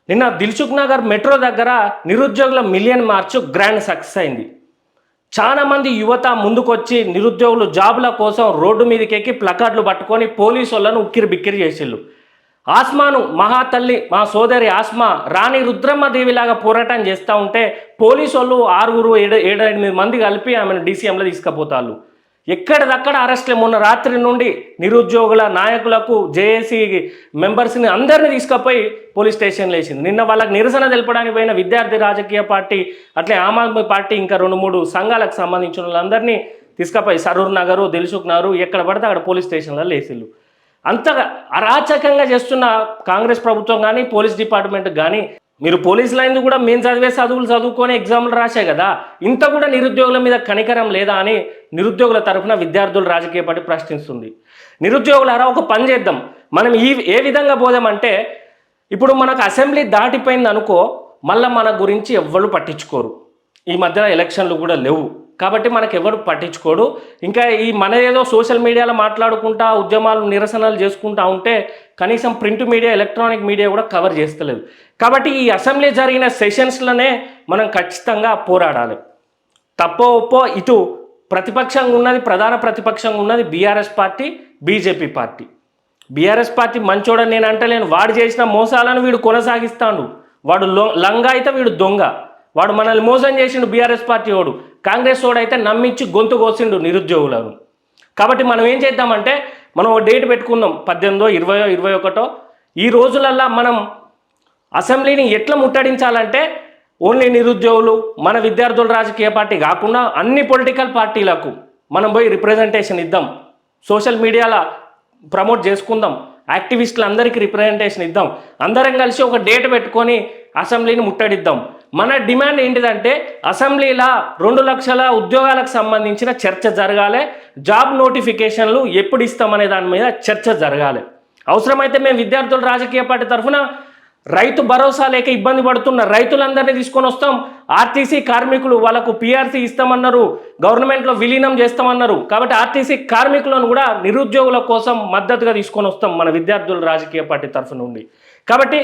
నిన్న దిల్సుఖ్ నగర్ మెట్రో దగ్గర నిరుద్యోగుల మిలియన్ మార్చ్ గ్రాండ్ సక్సెస్ అయింది. చాలా మంది యువత ముందుకొచ్చి నిరుద్యోగులు జాబుల కోసం రోడ్డు మీదకి ఎక్కి ప్లకార్డులు పట్టుకొని పోలీసు వాళ్ళను ఉక్కిరి బిక్కిరి చేసిళ్ళు. ఆస్మాను మహాతల్లి మా సోదరి ఆస్మా రాణి రుద్రమ్మదేవిలాగా పోరాటం చేస్తూ ఉంటే పోలీసు వాళ్ళు 6-7-8 మంది కలిపి ఆమెను డీసీఎంలో తీసుకుపోతారు. ఎక్కడిదక్కడ అరెస్ట్లే. మొన్న రాత్రి నుండి నిరుద్యోగుల నాయకులకు జేఏసీ మెంబర్స్ని అందరినీ తీసుకుపోయి పోలీస్ స్టేషన్లో వేసింది. నిన్న వాళ్ళకి నిరసన తెలపడానికి పోయిన విద్యార్థి రాజకీయ పార్టీ అట్లే ఆమ్ ఆద్మీ పార్టీ ఇంకా 2-3 సంఘాలకు సంబంధించిన వాళ్ళందరినీ తీసుకుపోయి సరూర్ నగరు దిల్సుఖ్ నగరు ఎక్కడ పడితే అక్కడ పోలీస్ స్టేషన్లలో వేసిళ్ళు. అంతగా అరాచకంగా చేస్తున్న కాంగ్రెస్ ప్రభుత్వం కానీ పోలీస్ డిపార్ట్మెంట్ కానీ, మీరు పోలీస్ లైన్ కూడా మేము చదివే చదువులు చదువుకొని ఎగ్జామ్లు రాసే కదా, ఇంత కూడా నిరుద్యోగుల మీద కనికరం లేదా అని నిరుద్యోగుల తరఫున విద్యార్థులు రాజకీయ పార్టీ ప్రశ్నిస్తుంది. నిరుద్యోగులారా, ఒక పని చేద్దాం. మనం ఏ విధంగా పోదామంటే, ఇప్పుడు మనకు అసెంబ్లీ దాటిపోయింది అనుకో, మళ్ళీ మన గురించి ఎవ్వరు పట్టించుకోరు. ఈ మధ్యన ఎలక్షన్లు కూడా లేవు కాబట్టి మనకు ఎవరు పట్టించుకోడు. ఇంకా మన ఏదో సోషల్ మీడియాలో మాట్లాడుకుంటా ఉద్యమాలు నిరసనలు చేసుకుంటా ఉంటే కనీసం ప్రింట్ మీడియా ఎలక్ట్రానిక్ మీడియా కూడా కవర్ చేస్తలేదు. కాబట్టి ఈ అసెంబ్లీ జరిగిన సెషన్స్లోనే మనం ఖచ్చితంగా పోరాడాలి. తప్పో ఒప్పో ఇటు ప్రతిపక్షంగా ఉన్నది, ప్రధాన ప్రతిపక్షంగా ఉన్నది BRS party, BJP party. BRS party మంచోడని నేను అంటలేను. వాడు చేసిన మోసాలను వీడు కొనసాగిస్తాడు. వాడు లంగా అయితే వీడు దొంగ. వాడు మనల్ని మోసం చేసిండు బీఆర్ఎస్ పార్టీ వాడు. కాంగ్రెస్ వాడు అయితే నమ్మించి గొంతు కోసిండు నిరుద్యోగులను. కాబట్టి మనం ఏం చేద్దామంటే, మనం ఒక డేట్ పెట్టుకుందాం, 18, 20, 21. ఈ రోజులల్లో మనం అసెంబ్లీని ఎట్లా ముట్టడించాలంటే, ఓన్లీ నిరుద్యోగులు, మన విద్యార్థుల రాజకీయ పార్టీ కాకుండా అన్ని పొలిటికల్ పార్టీలకు మనం పోయి రిప్రజెంటేషన్ ఇద్దాం. సోషల్ మీడియాలో ప్రమోట్ చేసుకుందాం. యాక్టివిస్టులందరికీ రిప్రజెంటేషన్ ఇద్దాం. అందరం కలిసి ఒక డేట్ పెట్టుకొని అసెంబ్లీని ముట్టడిద్దాం. మన డిమాండ్ ఏంటిదంటే, అసెంబ్లీలో 2 లక్షల ఉద్యోగాలకు సంబంధించిన చర్చ జరగాలి. జాబ్ నోటిఫికేషన్లు ఎప్పుడు ఇస్తామనే దాని మీద చర్చ జరగాలి. అవసరమైతే మేము విద్యార్థుల రాజకీయ పార్టీ తరఫున రైతు భరోసా లేక ఇబ్బంది పడుతున్న రైతులందరినీ తీసుకొని వస్తాం. ఆర్టీసీ కార్మికులు వాళ్ళకు పీఆర్సీ ఇస్తామన్నారు, గవర్నమెంట్లో విలీనం చేస్తామన్నారు. కాబట్టి ఆర్టీసీ కార్మికులను కూడా నిరుద్యోగుల కోసం మద్దతుగా తీసుకొని వస్తాం మన విద్యార్థుల రాజకీయ పార్టీ తరఫు నుండి. కాబట్టి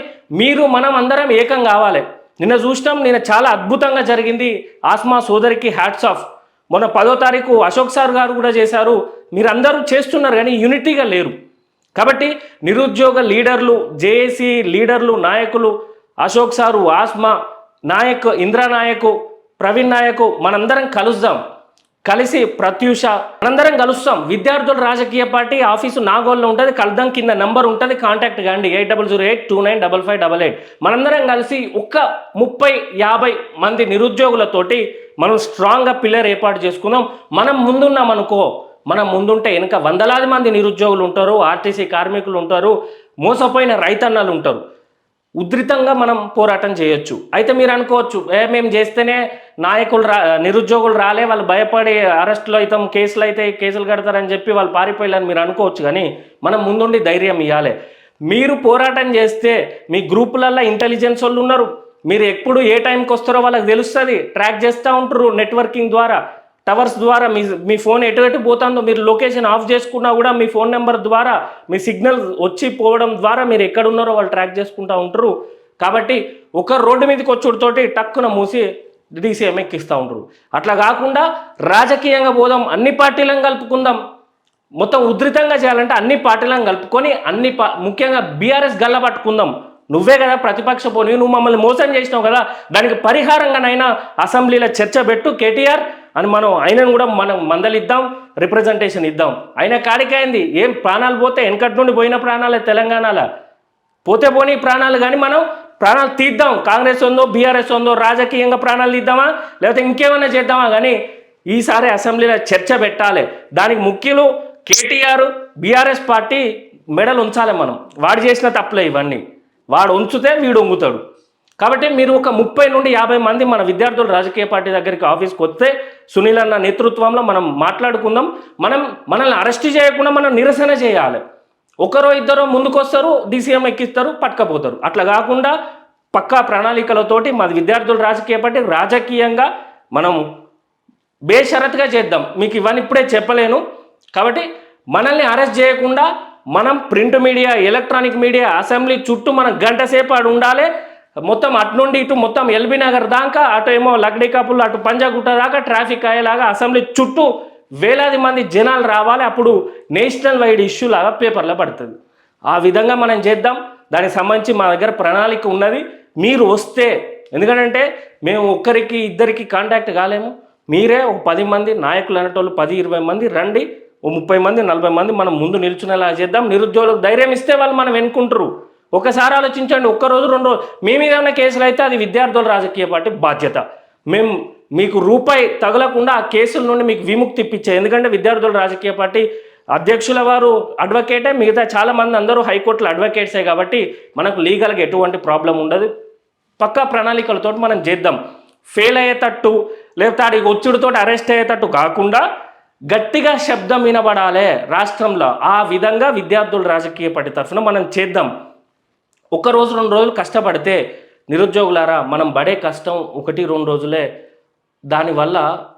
మనం అందరం ఏకం కావాలి. నిన్న చూసినాం, నిన్న చాలా అద్భుతంగా జరిగింది. ఆస్మా సోదరికి హ్యాట్స్ ఆఫ్. మొన్న 10వ తారీఖు అశోక్ సార్ గారు కూడా చేశారు. మీరందరూ చేస్తున్నారు కానీ యూనిటీగా లేరు. కాబట్టి నిరుద్యోగ లీడర్లు, జేఏసీ లీడర్లు, నాయకులు, అశోక్ సారు, ఆస్మా నాయక్, ఇంద్రా నాయకు, ప్రవీణ్ నాయకు, మనందరం కలుద్దాం. కలిసి ప్రత్యూష మనందరం కలుస్తాం. విద్యార్థుల రాజకీయ పార్టీ ఆఫీసు నాగోల్లో ఉంటుంది. కలుద్దాం. కింద నెంబర్ ఉంటుంది, కాంటాక్ట్ కాండి 8008295588. మనందరం కలిసి ఒక్క 30-50 మంది నిరుద్యోగులతోటి మనం స్ట్రాంగ్గా పిల్లర్ ఏర్పాటు చేసుకుందాం. మనం ముందున్నాం అనుకో, మనం ముందుంటే వెనుక వందలాది మంది నిరుద్యోగులు ఉంటారు, ఆర్టీసీ కార్మికులు ఉంటారు, మోసపోయిన రైతన్నలు ఉంటారు. ఉధృతంగా మనం పోరాటం చేయొచ్చు. అయితే మీరు అనుకోవచ్చు, మేము చేస్తేనే నిరుద్యోగులు రాలే, వాళ్ళు భయపడి అరెస్టులు అవుతాం, కేసులు కడతారని చెప్పి వాళ్ళు పారిపోయాలని మీరు అనుకోవచ్చు. కానీ మనం ముందుండి ధైర్యం ఇవ్వాలి. మీరు పోరాటం చేస్తే మీ గ్రూపులలో ఇంటెలిజెన్స్ వాళ్ళు ఉన్నారు. మీరు ఎప్పుడు ఏ టైంకి వస్తారో వాళ్ళకి తెలుస్తుంది. ట్రాక్ చేస్తూ ఉంటారు నెట్వర్కింగ్ ద్వారా, టవర్స్ ద్వారా. మీ ఫోన్ ఎటు పోతుందో మీరు లొకేషన్ ఆఫ్ చేసుకున్నా కూడా మీ ఫోన్ నెంబర్ ద్వారా మీ సిగ్నల్ వచ్చి పోవడం ద్వారా మీరు ఎక్కడున్నారో వాళ్ళు ట్రాక్ చేసుకుంటూ ఉంటారు. కాబట్టి ఒక రోడ్డు మీదకి వచ్చుడితోటి టక్కున మూసి డీసీఎం ఎక్కిస్తూ ఉంటారు. అట్లా కాకుండా రాజకీయంగా పోదాం, అన్ని పార్టీలను కలుపుకుందాం. మొత్తం ఉధృతంగా చేయాలంటే అన్ని పార్టీలను కలుపుకొని ముఖ్యంగా బీఆర్ఎస్ గల్ల పట్టుకుందాం. నువ్వే కదా ప్రతిపక్ష నువ్వు మమ్మల్ని మోసం చేసినావు కదా, దానికి పరిహారంగానైనా అసెంబ్లీలో చర్చ పెట్టు కేటీఆర్ అని ఆయనను కూడా మనం మందలిద్దాం, రిప్రజెంటేషన్ ఇద్దాం. ఆయన కాడికైంది. ఏం ప్రాణాలు పోతే వెనకటి నుండి పోయిన ప్రాణాలే తెలంగాణలో పోతే పోనీ ప్రాణాలు. కానీ మనం ప్రాణాలు తీద్దాం. కాంగ్రెస్ ఉందో బీఆర్ఎస్ ఉందో రాజకీయంగా ప్రాణాలు తీద్దామా, లేకపోతే ఇంకేమైనా చేద్దామా, కానీ ఈసారి అసెంబ్లీలో చర్చ పెట్టాలి. దానికి ముఖ్యులు కేటీఆర్, బీఆర్ఎస్ పార్టీ మెడలు ఉంచాలి. వాడు చేసిన తప్పులే ఇవన్నీ. వాడు ఉంచితే వీడు వంగుతాడు. కాబట్టి మీరు ఒక 30-50 మంది మన విద్యార్థుల రాజకీయ పార్టీ దగ్గరికి ఆఫీస్కి వస్తే సునీల్ అన్న నేతృత్వంలో మనం మాట్లాడుకుందాం. మనల్ని అరెస్ట్ చేయకుండా మనం నిరసన చేయాలి. ఒకరో ఇద్దరో ముందుకు వస్తారు, డీసీఎం ఎక్కిస్తారు, పట్టుకపోతారు. అట్లా కాకుండా పక్కా ప్రణాళికలతోటి మన విద్యార్థుల రాజకీయ పార్టీ రాజకీయంగా మనం బేషరతుగా చేద్దాం. మీకు ఇవన్నీ ఇప్పుడే చెప్పలేను. కాబట్టి మనల్ని అరెస్ట్ చేయకుండా మనం print media, electronic media, assembly చుట్టూ మనం గంట సేపు ఆడు ఉండాలి. మొత్తం అటు నుండి ఇటు మొత్తం ఎల్బీ నగర్ దాకా, అటు ఏమో లక్డీ కపుల్, అటు పంజాగుట్ట దాకా ట్రాఫిక్ అయ్యేలాగా అసెంబ్లీ చుట్టూ వేలాది మంది జనాలు రావాలి. అప్పుడు నేషనల్ వైడ్ ఇష్యూ లాగా పేపర్లో పడుతుంది. ఆ విధంగా మనం చేద్దాం. దానికి సంబంధించి మా దగ్గర ప్రణాళిక ఉన్నది. మీరు వస్తే, ఎందుకంటే మేము ఒక్కరికి ఇద్దరికి కాంటాక్ట్ కాలేము. మీరే ఒక 10 మంది నాయకులు అనేటోళ్ళు 10-20 మంది రండి, ఓ 30 మంది 40 మంది మనం ముందు నిల్చునేలా చేద్దాం. నిరుద్యోగులకు ధైర్యం ఇస్తే వాళ్ళు మనం వెనుకుంటారు. ఒకసారి ఆలోచించండి, ఒక్కరోజు 2 రోజులు మీ మీద ఉన్న కేసులు అయితే అది విద్యార్థుల రాజకీయ పార్టీ బాధ్యత. మేము మీకు రూపాయి తగలకుండా ఆ కేసుల నుండి మీకు విముక్తి ఇప్పించాయి. ఎందుకంటే విద్యార్థుల రాజకీయ పార్టీ అధ్యక్షుల వారు అడ్వకేటే, మిగతా చాలామంది అందరూ హైకోర్టులో అడ్వకేట్సే కాబట్టి మనకు లీగల్గా ఎటువంటి ప్రాబ్లం ఉండదు. పక్కా ప్రణాళికలతో మనం చేద్దాం. ఫెయిల్ అయ్యేటట్టు లేకపోతే ఆడికి ఒత్తిడితో అరెస్ట్ అయ్యేటట్టు కాకుండా గట్టిగా శబ్దం వినబడాలి రాష్ట్రంలో. ఆ విధంగా విద్యార్థుల రాజకీయ పార్టీ తరఫున మనం చేద్దాం. 1 రోజు 2 రోజులు కష్టపడితే నిరుద్యోగులారా, మనం పడే కష్టం 1-2 రోజులే. దానివల్ల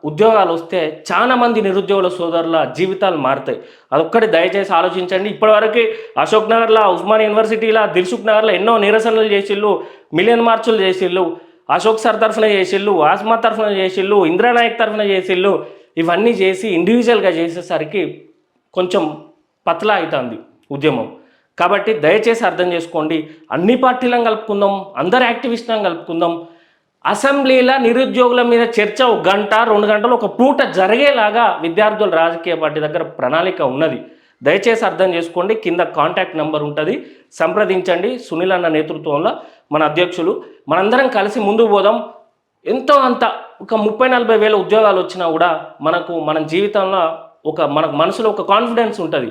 ఉద్యోగాలు వస్తే చాలా మంది నిరుద్యోగుల సోదరుల జీవితాలు మారుతాయి. అదొక్కటి దయచేసి ఆలోచించండి. ఇప్పటివరకు అశోక్ నగర్లో, ఉస్మాన్ యూనివర్సిటీలో, దిల్సుఖ్ నగర్లో ఎన్నో నిరసనలు చేసిళ్ళు, మిలియన్ మార్చులు చేసిళ్ళు, అశోక్ సార్ తరఫున చేసిళ్ళు, ఆస్మా తరఫున చేసిళ్ళు, ఇంద్రానాయక్ తరఫున చేసిళ్ళు. ఇవన్నీ చేసి ఇండివిజువల్గా చేసేసరికి కొంచెం పతలా అవుతుంది ఉద్యమం. కాబట్టి దయచేసి అర్థం చేసుకోండి. అన్ని పార్టీలను కలుపుకుందాం, అందరు యాక్టివిస్టులను కలుపుకుందాం. అసెంబ్లీలో నిరుద్యోగుల మీద చర్చ 1 గంట 2 గంటలు ఒక పూట జరిగేలాగా విద్యార్థుల రాజకీయ పార్టీ దగ్గర ప్రణాళిక ఉన్నది. దయచేసి అర్థం చేసుకోండి. కింద కాంటాక్ట్ నెంబర్ ఉంటుంది, సంప్రదించండి. సునీల్ అన్న నేతృత్వంలో మన అధ్యక్షులు, మనందరం కలిసి ముందుకు పోదాం. ఎంతో అంత ఒక 30-40 వేల ఉద్యోగాలు వచ్చినా కూడా మన జీవితంలో మనకు మనసులో ఒక కాన్ఫిడెన్స్ ఉంటుంది.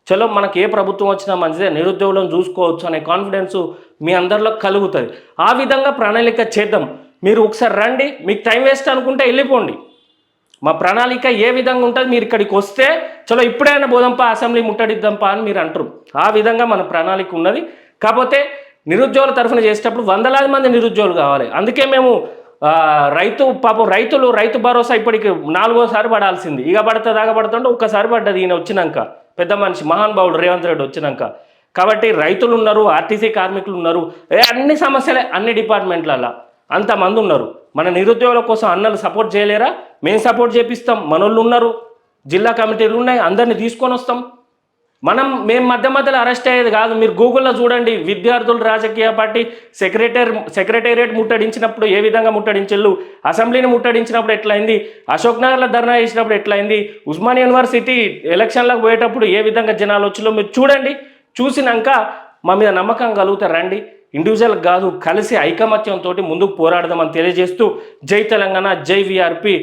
చలో మనకి ఏ ప్రభుత్వం వచ్చినా మంచిదే, నిరుద్యోగులను చూసుకోవచ్చు అనే కాన్ఫిడెన్స్ మీ అందరిలో కలుగుతుంది. ఆ విధంగా ప్రణాళిక చేద్దాం. మీరు ఒకసారి రండి, మీకు టైం వేస్ట్ అనుకుంటే వెళ్ళిపోండి. మా ప్రణాళిక ఏ విధంగా ఉంటుంది, మీరు ఇక్కడికి వస్తే చలో ఇప్పుడైనా పోదాంపా, అసెంబ్లీ ముట్టడిద్దాంపా అని మీరు అంటారు. ఆ విధంగా మన ప్రణాళిక ఉన్నది. కాకపోతే నిరుద్యోగుల తరఫున చేసేటప్పుడు వందలాది మంది నిరుద్యోగులు కావాలి. అందుకే మేము రైతు భరోసా ఇప్పటికి 4వ సారి పడాల్సింది. ఇక పడుతుంటే ఒక్కసారి పడ్డది ఈయన వచ్చినాక, పెద్ద మనిషి మహానుభావుడు రేవంత్ రెడ్డి వచ్చినాక. కాబట్టి రైతులు ఉన్నారు, ఆర్టీసీ కార్మికులు ఉన్నారు, అన్ని సమస్యలే అన్ని డిపార్ట్మెంట్లలో అంతమంది ఉన్నారు. మన నిరుద్యోగుల కోసం అన్నలు సపోర్ట్ చేయలేరా? మేము సపోర్ట్ చేపిస్తాం. మనోళ్ళు ఉన్నారు, జిల్లా కమిటీలు ఉన్నాయి, అందరినీ తీసుకొని వస్తాం. మేము మధ్యలో అరెస్ట్ అయ్యేది కాదు. మీరు గూగుల్లో చూడండి, విద్యార్థుల రాజకీయ పార్టీ సెక్రటేరియట్ ముట్టడించినప్పుడు ఏ విధంగా ముట్టడించళ్ళు, అసెంబ్లీని ముట్టడించినప్పుడు ఎట్లయింది, అశోక్ నగర్లో ధర్నా చేసినప్పుడు ఎట్లయింది, ఉస్మాన్ యూనివర్సిటీ ఎలక్షన్లకు పోయేటప్పుడు ఏ విధంగా జనాలు వచ్చిలో మీరు చూడండి. చూసినాక మా మీద నమ్మకం కలిగితే రండి. ఇండివిజువల్ కాదు, కలిసి ఐకమత్యంతో ముందుకు పోరాడదామని తెలియజేస్తూ జై తెలంగాణ, జై వీఆర్పీ.